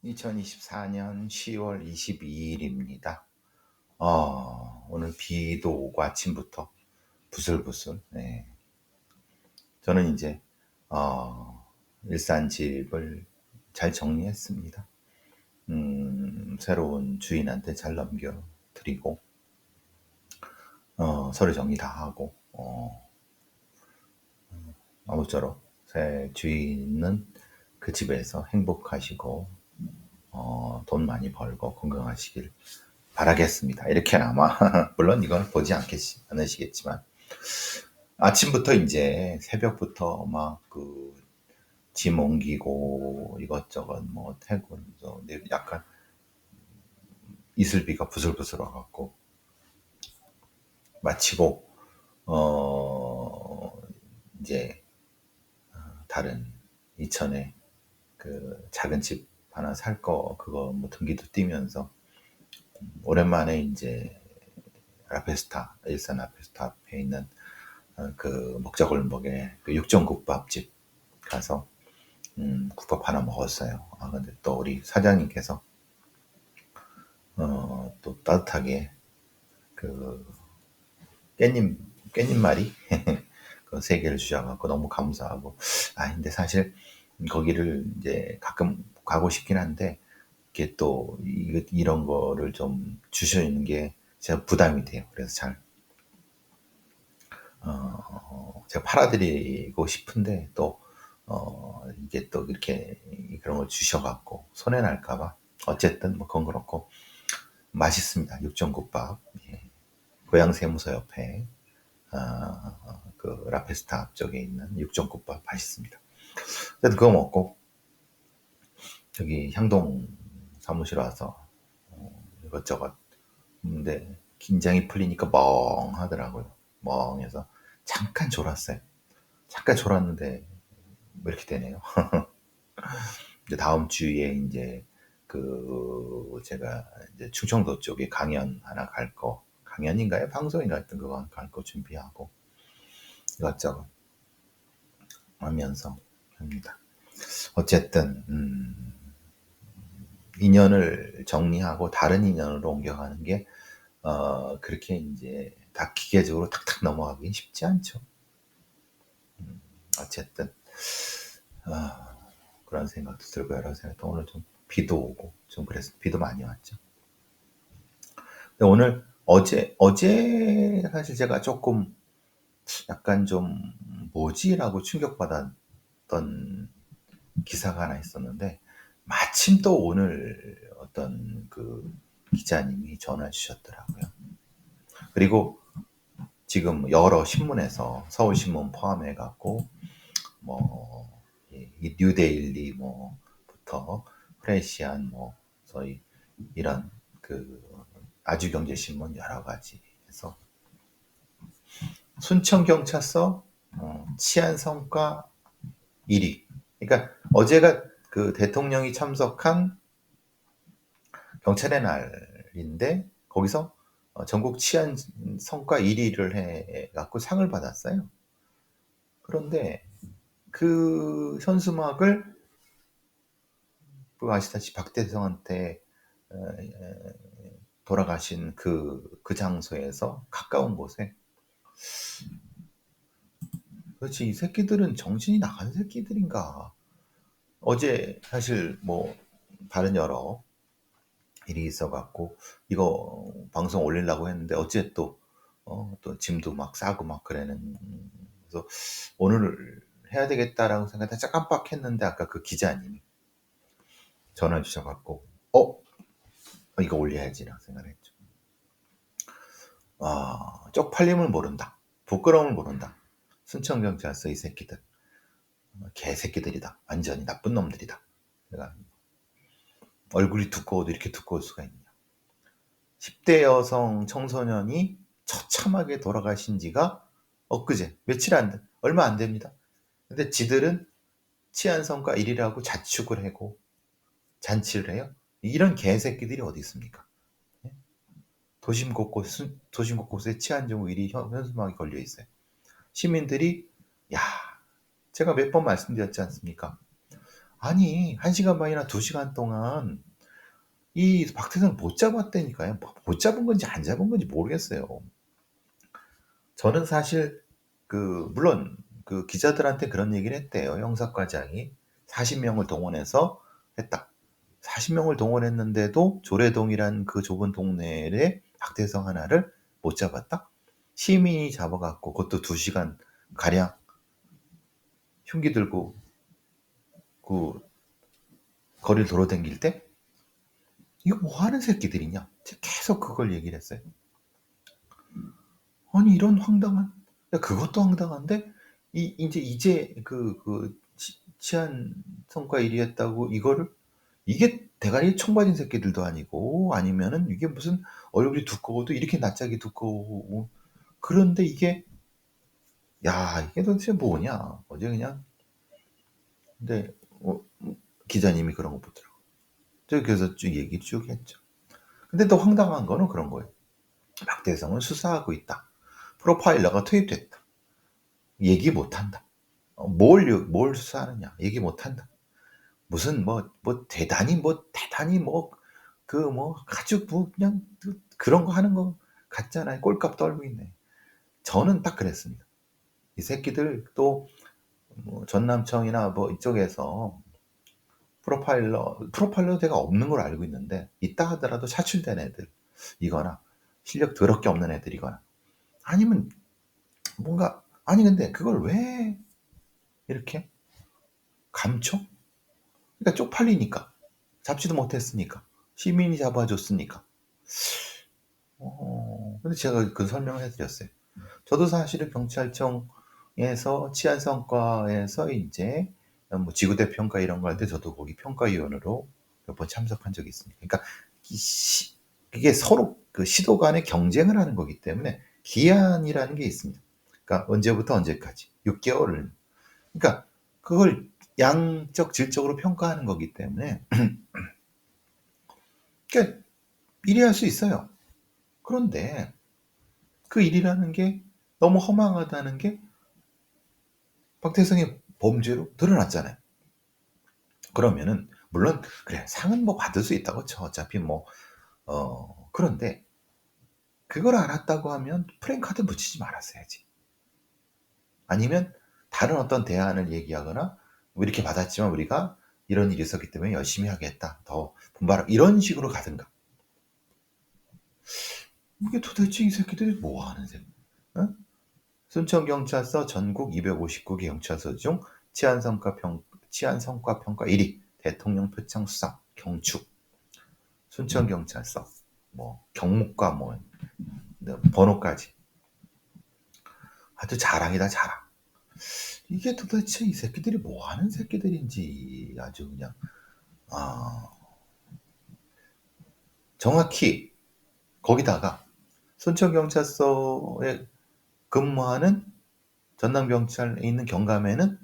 2024년 10월 22일입니다. 오늘 비도 오고 아침부터 부슬부슬. 네. 저는 이제 일산집을 잘 정리했습니다. 새로운 주인한테 잘 넘겨드리고 서류 정리 다 하고 아무쪼록 새 주인은 그 집에서 행복하시고 돈 많이 벌고 건강하시길 바라겠습니다. 이렇게나마 물론 이건 보지 않으시겠지만 아침부터 이제 새벽부터 막 짐 옮기고 이것저것 뭐 퇴근 약간 이슬비가 부슬부슬 와갖고 마치고 이제 다른 이천에 그 작은 집 하나 살 거 그거 뭐 등기도 띄면서 오랜만에 이제 일산 라페스타 앞에 있는 그 먹자골목에 그 육전국밥집 가서 국밥 하나 먹었어요. 근데 또 우리 사장님께서 또 따뜻하게 그 깻잎말이 그 3개를 주셔갖고 너무 감사하고 근데 사실 거기를 이제 가끔 가고 싶긴 한데 이게 또 이런 거를 좀 주시는 게 제가 부담이 돼요. 그래서 잘 제가 팔아드리고 싶은데 또 이게 또 이렇게 그런 걸 주셔갖고 손해 날까봐 어쨌든 뭐 그건 그렇고 맛있습니다. 육전국밥. 예. 고향세무서 옆에 그 라페스타 앞쪽에 있는 육전국밥 맛있습니다. 그래도 그거 먹고 저기 향동 사무실 와서 이것저것 근데 긴장이 풀리니까 멍하더라고요. 멍해서 잠깐 졸았어요. 잠깐 졸았는데 왜 이렇게 되네요. 이제 다음 주에 이제 제가 이제 충청도 쪽에 강연 하나 강연인가요? 방송인가 하여튼 그거 갈 거 준비하고 이것저것 하면서 합니다. 어쨌든 인연을 정리하고 다른 인연으로 옮겨가는 게 그렇게 이제 다 기계적으로 탁탁 넘어가긴 쉽지 않죠. 어쨌든 그런 생각도 들고 여러 생각도 오늘 좀 비도 오고 좀 그래서 비도 많이 왔죠. 근데 오늘 어제 사실 제가 조금 약간 좀 뭐지라고 충격받았던 기사가 하나 있었는데 마침 또 오늘 어떤 그 기자님이 전화 주셨더라고요. 그리고 지금 여러 신문에서 서울신문 포함해 갖고 이 뉴데일리 뭐부터 프레시안 뭐 저희 이런 그 아주경제신문 여러 가지 해서 순천경찰서 치안 성과 1위. 그러니까 어제가 그 대통령이 참석한 경찰의 날인데 거기서 전국 치안 성과 1위를 해 갖고 상을 받았어요. 그런데 그 현수막을 아시다시피 박대성한테 돌아가신 그 장소에서 가까운 곳에 그렇지 이 새끼들은 정신이 나간 새끼들인가. 어제 사실 뭐 다른 여러 일이 있어갖고 이거 방송 올리려고 했는데 어째 또 짐도 막 싸고 막 그래는 그래서 오늘 해야 되겠다라고 생각했다 깜빡했는데 아까 그 기자님이 전화 주셔갖고 이거 올려야지라고 생각했죠. 쪽팔림을 모른다. 부끄러움을 모른다. 순천경찰서 이 새끼들 개새끼들이다. 완전히 나쁜 놈들이다. 내가 얼굴이 두꺼워도 이렇게 두꺼울 수가 있냐. 10대 여성 청소년이 처참하게 돌아가신 지가 엊그제 얼마 안 됩니다. 근데 지들은 치안성과 1위라고 자축을 하고 잔치를 해요. 이런 개새끼들이 어디 있습니까? 도심 곳곳에 치안정보 1위 현수막이 걸려 있어요. 시민들이 제가 몇 번 말씀드렸지 않습니까? 아니 1시간 반이나 2시간 동안 이 박태성을 못 잡았다니까요. 못 잡은 건지 안 잡은 건지 모르겠어요. 저는 사실 물론 기자들한테 그런 얘기를 했대요. 형사과장이 40명을 동원해서 했다. 40명을 동원했는데도 조례동이란 그 좁은 동네에 박태성 하나를 못 잡았다? 시민이 잡아 갖고 그것도 2시간 가량 흉기 들고 그 거리를 돌아다닐 때 이거 뭐 하는 새끼들이냐? 제가 계속 그걸 얘기를 했어요. 아니 이런 황당한 그것도 황당한데 이제 치안 성과 1위 했다고 이거를 이게 대가리에 총 맞은 새끼들도 아니고 아니면은 이게 무슨 얼굴이 두꺼워도 이렇게 낯짝이 두꺼워. 그런데 이게 야 이게 도대체 뭐냐? 어제 그냥 근데 기자님이 그런 거 보더라고. 저 그래서 쭉 얘기 쭉 했죠. 근데 또 황당한 거는 그런 거예요. 박대성은 수사하고 있다. 프로파일러가 투입됐다. 얘기 못한다. 뭘 수사하느냐? 얘기 못한다. 무슨 대단히 아주 그냥 그런 거 하는 거 같잖아요. 꼴값 떨고 있네. 저는 딱 그랬습니다. 이 새끼들 또 전남청이나 이쪽에서 프로파일러대가 없는 걸 알고 있는데 있다 하더라도 사출된 애들이거나 실력 더럽게 없는 애들이거나 아니면 뭔가 아니 근데 그걸 왜 이렇게 감춰? 그러니까 쪽팔리니까 잡지도 못했으니까 시민이 잡아줬으니까. 근데 제가 그 설명을 해드렸어요. 저도 사실은 경찰청에서 치안성과에서 이제 지구대 평가 이런 거 할 때 저도 거기 평가위원으로 몇 번 참석한 적이 있습니다. 그러니까 이게 서로 그 시도 간의 경쟁을 하는 거기 때문에 기한이라는 게 있습니다. 그러니까 언제부터 언제까지 6개월을 그러니까 그걸 양적 질적으로 평가하는 거기 때문에 그러니까 미리 할 수 있어요. 그런데 그 일이라는 게 너무 허망하다는 게 박태성의 범죄로 드러났잖아요. 그러면은 물론 그래 상은 받을 수 있다고 쳐. 어차피 그런데 그걸 알았다고 하면 프랭카드 붙이지 말았어야지. 아니면 다른 어떤 대안을 얘기하거나 이렇게 받았지만 우리가 이런 일이 있었기 때문에 열심히 하겠다. 더 분발하 이런 식으로 가든가. 이게 도대체 이 새끼들이 뭐 하는 새끼? 어? 순천경찰서 전국 259개 경찰서 중 치안성과 평가 1위, 대통령 표창 수상, 경축, 순천경찰서, 경무과 번호까지 아주 자랑이다 자랑. 이게 도대체 이 새끼들이 뭐 하는 새끼들인지 아주 그냥 아, 정확히 거기다가 순천경찰서에 근무하는 전남경찰에 있는 경감에는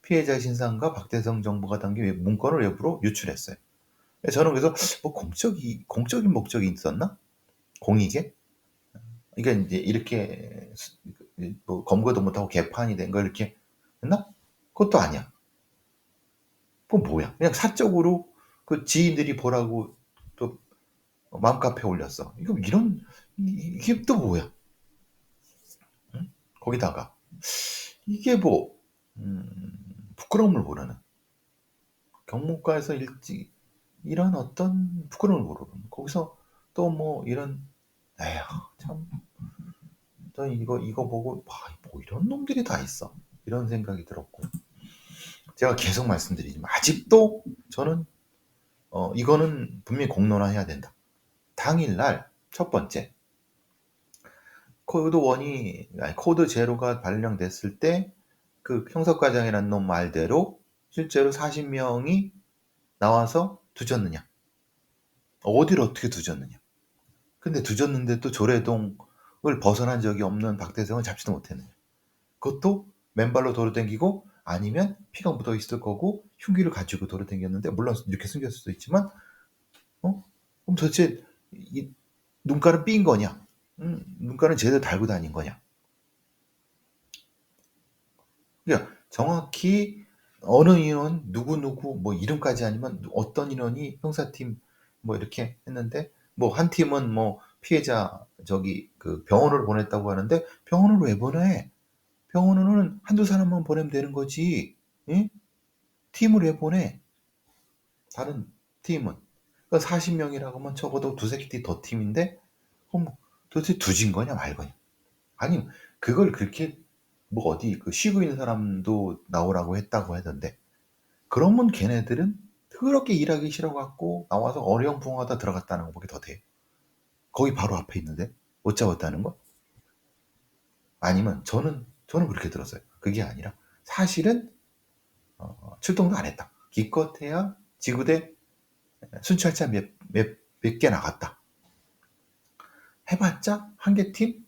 피해자 신상과 박태성 정보가 담긴 문건을 외부로 유출했어요. 저는 그래서 공적인 목적이 있었나? 공익에? 그러니까 이제 이렇게 검거도 못하고 개판이 된 걸 이렇게 했나? 그것도 아니야. 그건 뭐야? 그냥 사적으로 그 지인들이 보라고 또 맘카페에 올렸어. 이게 또 뭐야? 응? 거기다가 이게 부끄러움을 모르는 경무과에서 이런 어떤 부끄러움을 모르는 거기서 또 이런 에휴 참 저 이거 보고 이런 놈들이 다 있어 이런 생각이 들었고 제가 계속 말씀드리지만 아직도 저는 이거는 분명히 공론화해야 된다. 당일날 첫 번째 코드 제로가 발령됐을 때 그 형사과장이라는 놈 말대로 실제로 40명이 나와서 두졌느냐? 어디를 어떻게 두졌느냐? 근데 두졌는데 또 조례동을 벗어난 적이 없는 박대성을 잡지도 못했느냐? 그것도 맨발로 돌아다니고 아니면 피가 묻어 있을 거고 흉기를 가지고 돌아다녔는데 물론 이렇게 숨겼을 수도 있지만 그럼 도대체 이 눈가는 삔 거냐? 눈가는 제대로 달고 다닌 거냐? 그러니까 정확히 어느 인원 누구누구 뭐 이름까지 아니면 어떤 인원이 형사팀 뭐 이렇게 했는데 뭐 한 팀은 뭐 피해자 저기 그 병원으로 보냈다고 하는데 병원을 왜 보내? 병원은 한두 사람만 보내면 되는 거지. 예? 팀을 왜 보내? 다른 팀은. 그러니까 40명이라고 하면 적어도 두세 개 더 팀인데 그럼 도대체 두진 거냐 말 거냐. 아니 그걸 그렇게 뭐 어디 그 쉬고 있는 사람도 나오라고 했다고 하던데 그러면 걔네들은 그렇게 일하기 싫어 갖고 나와서 어리엉풍하다 들어갔다는 거밖에 더 돼. 거기 바로 앞에 있는데 못 잡았다는 거? 아니면 저는 그렇게 들었어요. 그게 아니라 사실은 출동도 안 했다. 기껏해야 지구대 순찰차 몇 개 나갔다. 해봤자 한 개 팀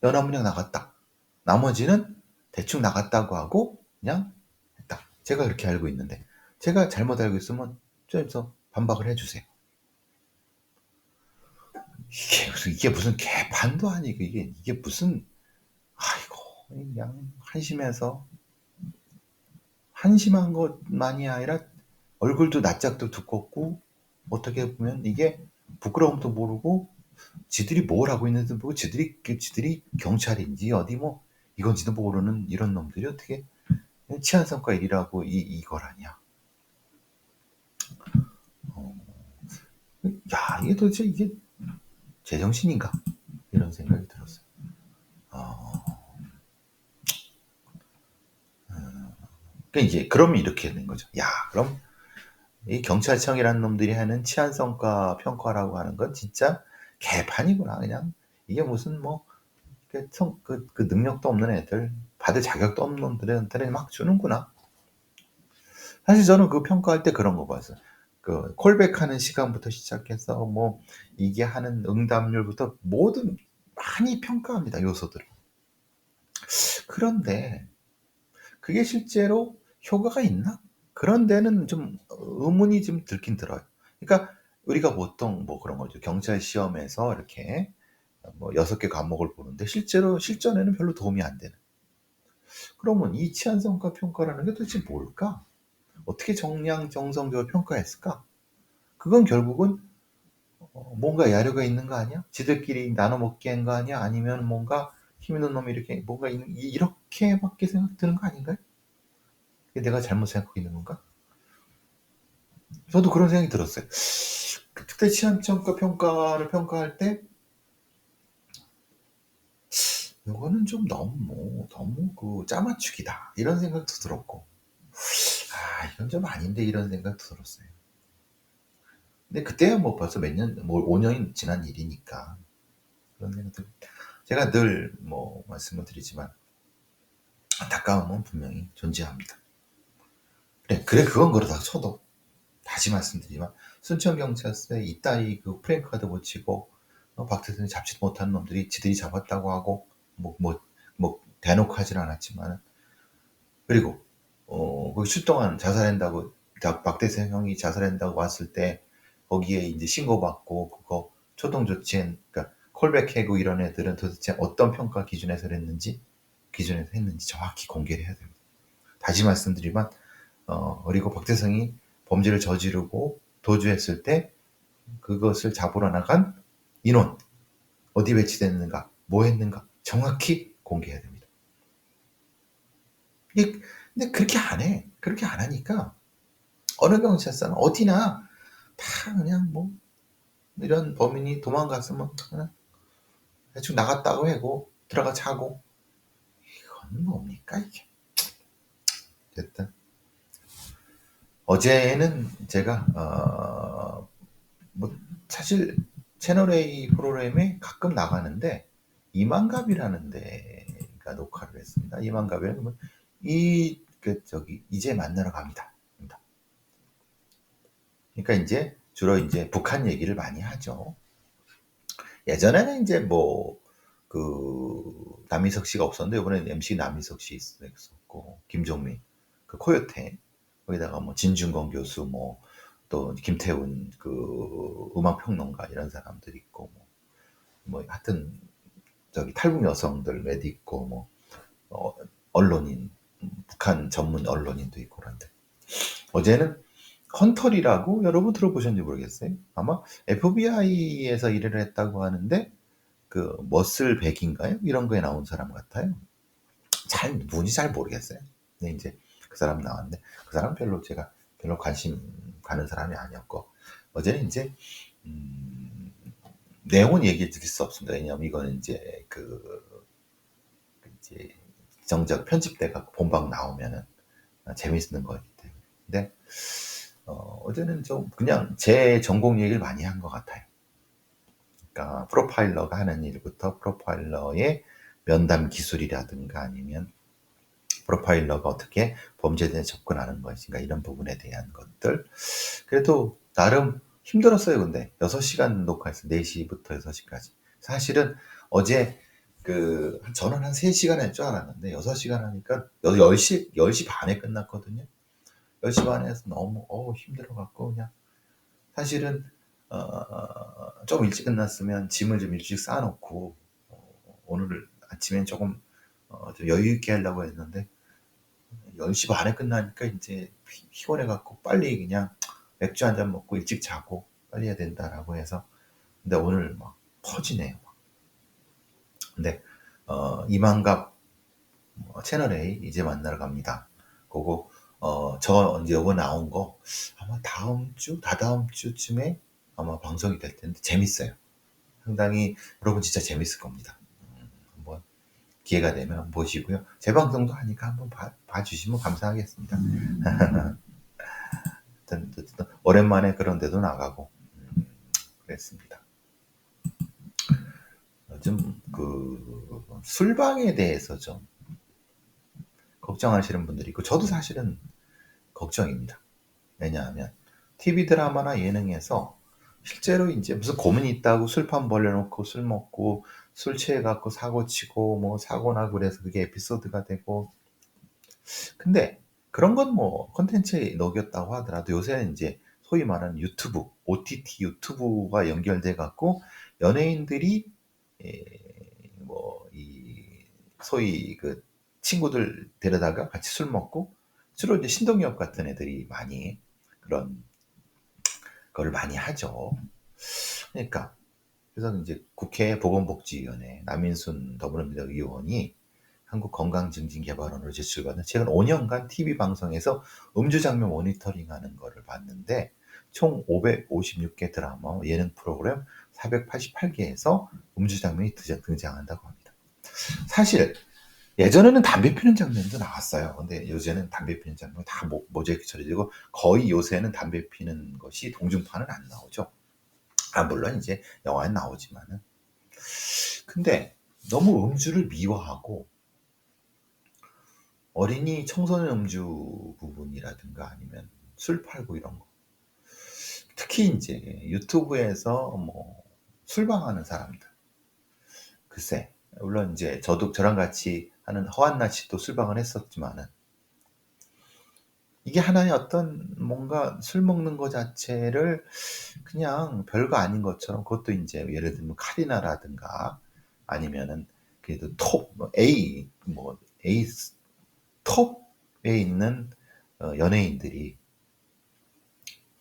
연합문양 나갔다. 나머지는 대충 나갔다고 하고 그냥 했다. 제가 그렇게 알고 있는데 제가 잘못 알고 있으면 좀서 반박을 해주세요. 이게 무슨 개판도 아니고 이게 무슨 아이고 그냥 한심한 것만이 아니라 얼굴도 낯짝도 두껍고 어떻게 보면 이게 부끄러움도 모르고 지들이 뭘 하고 있는지도 모르고 지들이 경찰인지 어디 뭐 이건지도 모르는 이런 놈들이 어떻게 치안성과 1이라고 이걸 하냐. 야 이게 도대체 이게 제정신인가 이런 생각이 들었어요. 어, 그러니까 이제 그러면 이렇게 되는 거죠. 야 그럼 이 경찰청이라는 놈들이 하는 치안성과 평가라고 하는 건 진짜 개판이구나. 그냥 이게 무슨 뭐 그 능력도 없는 애들, 받을 자격도 없는 놈들한테 막 주는구나. 사실 저는 그 평가할 때 그런 거 봤어요. 그 콜백하는 시간부터 시작해서 뭐 이게 하는 응답률부터 모든 많이 평가합니다. 요소들을. 그런데 그게 실제로 효과가 있나? 그런 데는 좀 의문이 좀 들긴 들어요. 그러니까 우리가 보통 뭐 그런 거죠. 경찰 시험에서 이렇게 뭐 6개 과목을 보는데 실제로 실전에는 별로 도움이 안 되는. 그러면 이 치안성과 평가라는 게 도대체 뭘까? 어떻게 정량정성적으로 평가했을까? 그건 결국은 뭔가 야료가 있는 거 아니야? 지들끼리 나눠 먹게 한 거 아니야? 아니면 뭔가 힘 있는 놈이 이렇게 뭔가 이렇게밖에 생각 드는 거 아닌가요? 내가 잘못 생각하고 있는 건가? 저도 그런 생각이 들었어요. 특대 치안평가 평가를 평가할 때 이거는 좀 너무 그 짜맞추기다 이런 생각도 들었고 이건 좀 아닌데 이런 생각도 들었어요. 근데 그때야 뭐 벌써 몇 년, 뭐 5년이 지난 일이니까 그런 생각들 제가 늘 뭐 말씀을 드리지만 안타까움은 분명히 존재합니다. 그래 그건 그러다 쳐도 다시 말씀드리지만 순천경찰서에 이따위 그 프랭카드 붙이고 박태선이 잡지도 못한 놈들이 지들이 잡았다고 하고 뭐 대놓고 하진 않았지만 그리고 거기 출동한 자살한다고 박태선 형이 자살한다고 왔을 때 거기에 이제 신고받고 그거 초동 조치한 그러니까 콜백해고 이런 애들은 도대체 어떤 평가 기준에서 했는지 정확히 공개를 해야 됩니다. 다시 말씀드리면 그리고 박태성이 범죄를 저지르고 도주했을 때 그것을 잡으러 나간 인원 어디 배치됐는가 뭐 했는가 정확히 공개해야 됩니다. 근데 그렇게 안 해. 그렇게 안 하니까 어느 경찰서는 어디나 다 그냥 뭐 이런 범인이 도망갔으면 그냥 대충 나갔다고 하고 들어가 자고 이건 뭡니까 이게. 어쨌든 어제는 제가 뭐 사실 채널A 프로그램에 가끔 나가는데 이만갑이라는 데가 녹화를 했습니다. 이만갑이라는 저기 이제 만나러 갑니다. 그러니까 이제 주로 이제 북한 얘기를 많이 하죠. 예전에는 이제 뭐 그 남희석 씨가 없었는데 이번에 MC 남희석 씨 있었고 김종민 그 코요태 거기다가 뭐 진중권 교수 뭐 또 김태훈 그 음악 평론가 이런 사람들이 있고 뭐 하여튼 저기 탈북 여성들 몇 있고 뭐 언론인 북한 전문 언론인도 있고 그런데 어제는 헌털이라고 여러분 들어보셨는지 모르겠어요. 아마 FBI에서 일을 했다고 하는데 그 머슬백인가요? 이런 거에 나온 사람 같아요. 잘 누군지 잘 모르겠어요. 근데 인제 그 사람 나왔는데 그 사람은 별로 제가 별로 관심 가는 사람이 아니었고 어제는 인제 음 내용은 얘기해 드릴 수 없습니다. 왜냐하면 이거는 인제 이제 정작 편집돼 갖고 본방 나오면은 재밌는 거기 때문에. 근데 어제는 좀 그냥 제 전공 얘기를 많이 한 것 같아요. 그러니까 프로파일러가 하는 일부터 프로파일러의 면담 기술이라든가 아니면 프로파일러가 어떻게 범죄에 대해 접근하는 것인가 이런 부분에 대한 것들. 그래도 나름 힘들었어요 근데. 6 시간 녹화했어요. 4 시부터 6 시까지. 사실은 어제 저는 한 3 시간 할 줄 알았는데 6 시간 하니까 10시 반에 끝났거든요. 10시 반에 해서 너무 힘들어 갖고 그냥 사실은 좀 일찍 끝났으면 짐을 좀 일찍 싸 놓고 오늘 아침엔 쪼금 좀 여유 있게 하려고 했는데 10시 반에 끝나니까 인제 피곤해 갖고 빨리 그냥 맥주 한 잔 먹고 일찍 자고 '빨리 해야 된다.'라고 해서 근데 오늘 막 퍼지네요. 근데 이만갑 채널 A 이제 만나러 갑니다. 고거 저 인제 요거 나온 거 아마 다음 주, 다다음 주쯤에 아마 방송이 될 텐데 재밌어요. 상당히 여러분 진짜 재밌을 겁니다. 한번 기회가 되면 보시고요. 제 방송도 하니까 한번 봐 주시면 감사하겠습니다. 어쨌든 오랜만에 그런 데도 나가고 그랬습니다. 요즘 술방에 대해서 좀 걱정하시는 분들이 있고 저도 사실은 걱정입니다. 왜냐하면 TV 드라마나 예능에서 실제로 인제 무슨 고민이 있다고 술판 벌려 놓고 술 먹고 술 취해 갖고 사고 치고 뭐 사고 나고 그래서 그게 에피소드가 되고 근데 그런 건 뭐 콘텐츠에 녹였다고 하더라도 요새는 인제 소위 말하는 유튜브, OTT 유튜브가 연결돼 갖고 연예인들이 뭐 소위 친구들 데려다가 같이 술 먹고 주로 이제 신동엽 같은 애들이 많이 그런 거를 많이 하죠. 그러니까 그래서 인제 국회 보건복지위원회 남인순 더불어민주당 의원이 한국건강증진개발원으로 제출받은 최근 5 년간 TV 방송에서 음주 장면 모니터링하는 거를 봤는데 총 556개 드라마, 예능 프로그램 488 개에서 음주 장면이 등장한다고 합니다. 사실 예전에는 담배 피는 장면도 나왔어요. 근데 요새는 담배 피는 장면이 다 모자이크 처리되고 거의 요새는 담배 피는 것이 동중파는 안 나오죠. 물론 이제 영화에 나오지만은. 근데 너무 음주를 미화하고 어린이 청소년 음주 부분이라든가 아니면 술 팔고 이런 거. 특히 인제 유튜브에서 뭐 술방하는 사람들. 글쎄 물론 인제 저랑 같이 하는 허한나 씨도 술방을 했었지만은 이게 하나의 어떤 뭔가 술 먹는 거 자체를 그냥 별거 아닌 것처럼 그것도 인제 예를 들면 카리나라든가 아니면은 그래도 A 톱에 있는 연예인들이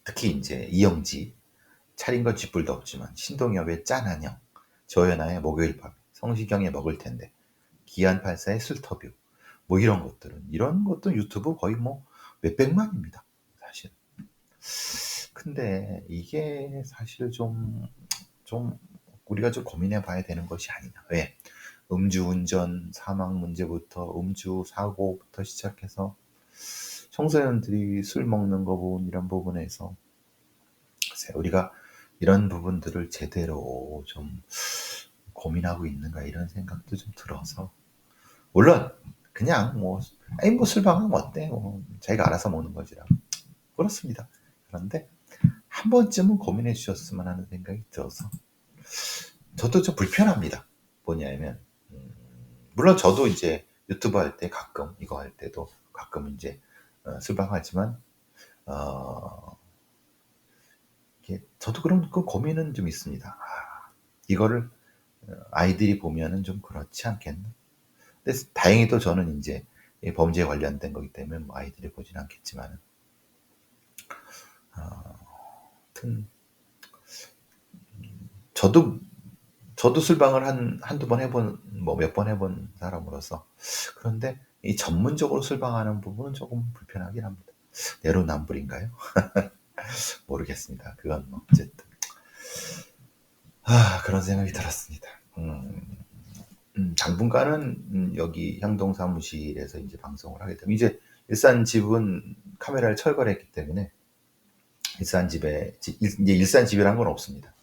특히 인제 이영지, 차린 건 쥐뿔도 없지만, 신동엽의 짠한형, 조연아의 목요일 밤, 성시경의 먹을 텐데, 기안84의 술터뷰 뭐 이런 것도 유튜브 거의 뭐 몇백만입니다 사실. 근데 이게 사실 좀 우리가 좀 고민해 봐야 되는 것이 아니냐. 왜? 음주운전 사망 문제부터 음주 사고부터 시작해서 청소년들이 술 먹는 거 부분 이런 부분에서 글쎄 우리가 이런 부분들을 제대로 좀 고민하고 있는가 이런 생각도 좀 들어서 물론 그냥 뭐 "에이 뭐 술 방하면 어때? 뭐 자기가 알아서 먹는 거지."라고. 그렇습니다. 그런데 한 번쯤은 고민해 주셨으면 하는 생각이 들어서 저도 좀 불편합니다. 뭐냐면 물론 저도 이제 유튜브 할 때 가끔 이거 할 때도 가끔 인제 술방하지만 어 이게 저도 그런 고민은 좀 있습니다. '이거를 아이들이 보면은 좀 그렇지 않겠나?' 근데 다행히도 저는 인제 범죄에 관련된 거기 때문에 뭐 아이들이 보진 않겠지만은 하여튼 저도 술방을 한두 번 해본 뭐 몇 번 해본 사람으로서 그런데 이 전문적으로 술방하는 부분은 조금 불편하긴 합니다. 내로남불인가요? 모르겠습니다. 그건 뭐 어쨌든 그런 생각이 들었습니다. 당분간은 여기 향동 사무실에서 이제 방송을 하게 되면 이제 일산 집은 카메라를 철거했기 때문에 일산 집에 이제 일산 집이라는 건 없습니다.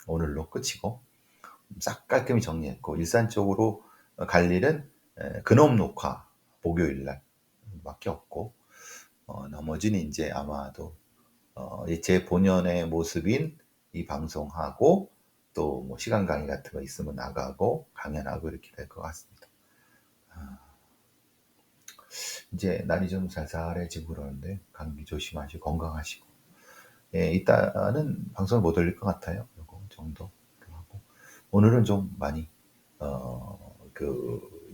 오늘로 끝이고 싹 깔끔히 정리했고 일산 쪽으로 갈 일은 근업 녹화 목요일 날밖에 없고 나머지는 이제 아마도 제 본연의 모습인 이 방송하고 또 뭐 시간 강의 같은 거 있으면 나가고 강연하고 이렇게 될 것 같습니다. 이제 날이 좀 살살해지고 그러는데 감기 조심하시고 건강하시고 이따는 방송을 못 올릴 것 같아요. 요거 정도 하고 오늘은 좀 많이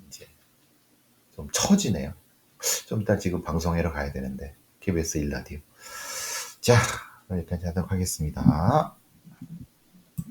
이제 좀 처지네요. 좀 이따 지금 방송하러 가야 되는데 KBS 1라디오 자 여기까지 하도록 하겠습니다.